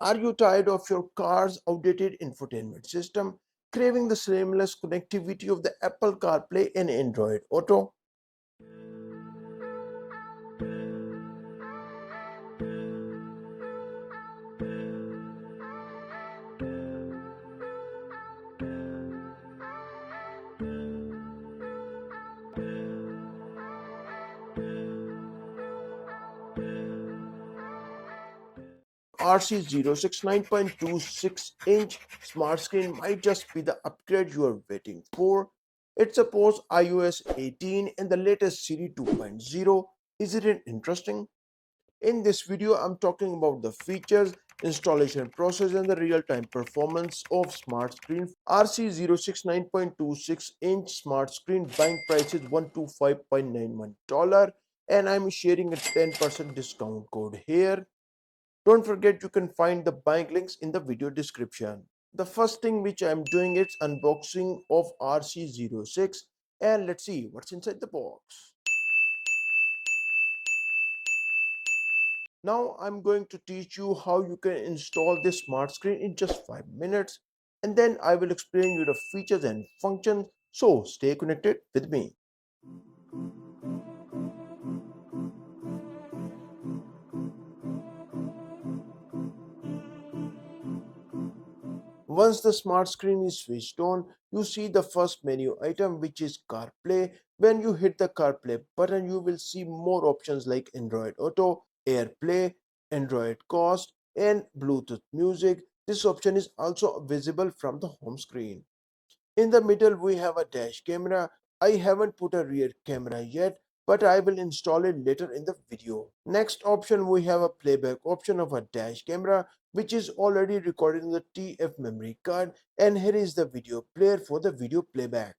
Are you tired of your car's outdated infotainment system, craving the seamless connectivity of the Apple CarPlay and Android Auto? RC06 9.26-inch smart screen might just be the upgrade you are waiting for. It supports iOS 18 and the latest Siri 2.0. Isn't it interesting? In this video, I'm talking about the features, installation process, and the real-time performance of smart screen. RC06 9.26-inch smart screen buying price is $125.91, and I'm sharing a 10% discount code here. Don't forget you can find the buying links in the video description. The first thing which I'm doing is unboxing of RC06, and let's see what's inside the box. Now I'm going to teach you how you can install this smart screen in just 5 minutes, and then I will explain you the features and functions, so stay connected with me. Once the smart screen is switched on, you see the first menu item, which is CarPlay. When you hit the CarPlay button, you will see more options like Android Auto, AirPlay, Android Cost, and Bluetooth Music. This option is also visible from the home screen. In the middle, we have a dash camera. I haven't put a rear camera yet, but I will install it later in the video. Next option, we have a playback option of a dash camera, which is already recorded in the TF memory card, and here is the video player for the video playback.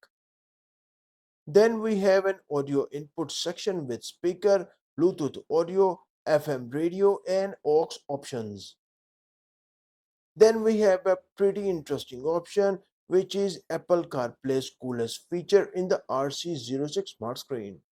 Then we have an audio input section with speaker, Bluetooth audio, FM radio, and aux options. Then we have a pretty interesting option, which is Apple CarPlay's coolest feature in the RC06 smart screen.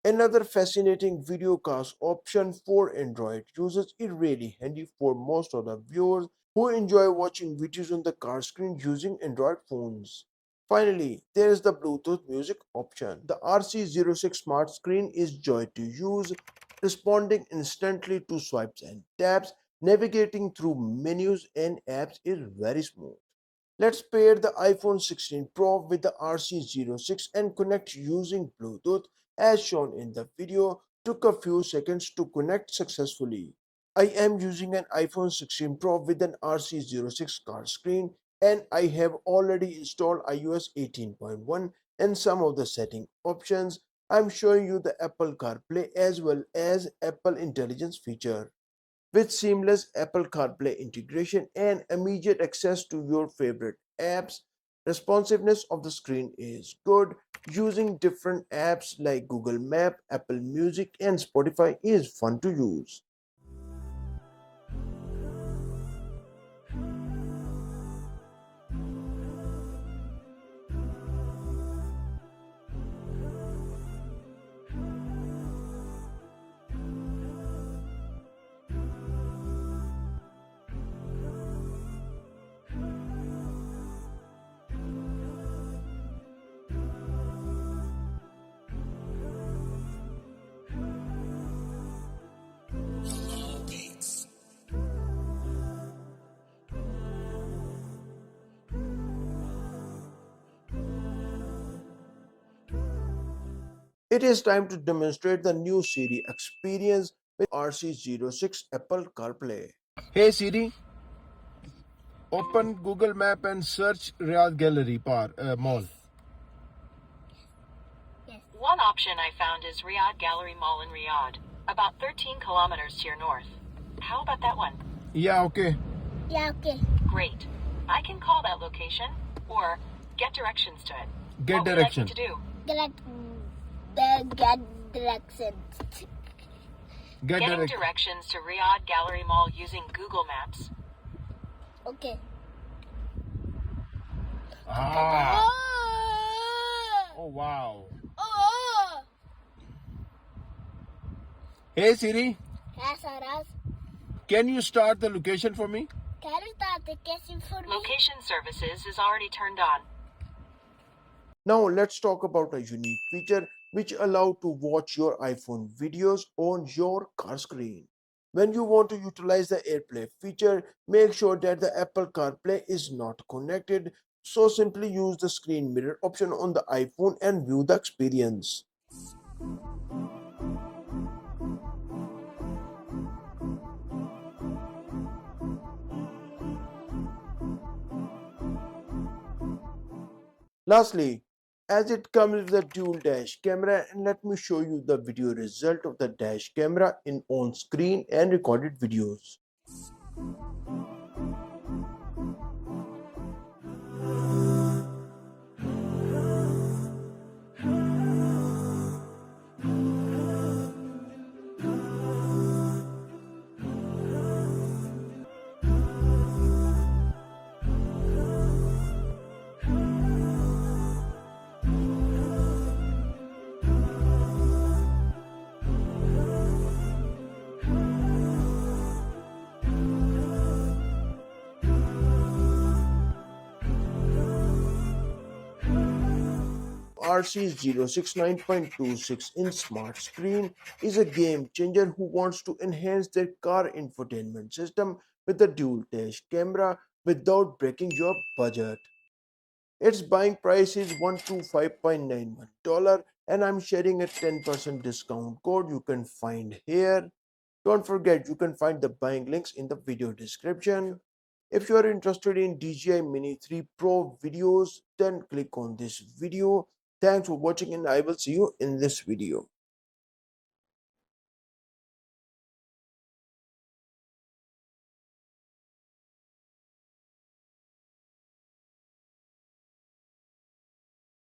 Another fascinating videocast option for Android users is really handy for most of the viewers who enjoy watching videos on the car screen using Android phones. Finally, there is the Bluetooth music option. The RC06 smart screen is joy to use, responding instantly to swipes and taps. Navigating through menus and apps is very smooth. Let's pair the iPhone 16 Pro with the RC06 and connect using Bluetooth as shown in the video. Took a few seconds to connect successfully. I am using an iPhone 16 Pro with an RC06 car screen, and I have already installed iOS 18.1 and some of the setting options. I'm showing you the Apple CarPlay as well as Apple Intelligence feature. With seamless Apple CarPlay integration and immediate access to your favorite apps, responsiveness of the screen is good. Using different apps like Google Map, Apple Music, and Spotify is fun to use. It is time to demonstrate the new Siri experience with RC06 Apple CarPlay. Hey Siri, open Google Map and search Riyadh Gallery Mall. One option I found is Riyadh Gallery Mall in Riyadh, about 13 kilometers to your north. How about that one? Yeah, okay. Great. I can call that location or get directions to it. Get what directions. Would you like me to do? Get directions. Getting directions to Riyadh Gallery Mall using Google Maps. Okay. Ah. Oh wow. Oh. Hey Siri, Yes, Aras. can you start the location for me? Can you start the casting for me? Location services is already turned on. Now let's talk about a unique feature which allow to watch your iPhone videos on your car screen. When you want to utilize the AirPlay feature, make sure that the Apple CarPlay is not connected. So simply use the screen mirror option on the iPhone and view the experience. Lastly, as it comes with the dual dash camera, and let me show you the video result of the dash camera in on screen and recorded videos. RC06 9.26 inch smart screen is a game changer who wants to enhance their car infotainment system with a dual dash camera without breaking your budget. Its buying price is $125.91 and I'm sharing a 10% discount code you can find here. Don't forget you can find the buying links in the video description. If you are interested in DJI Mini 3 Pro videos, then click on this video. Thanks for watching and I will see you in this video.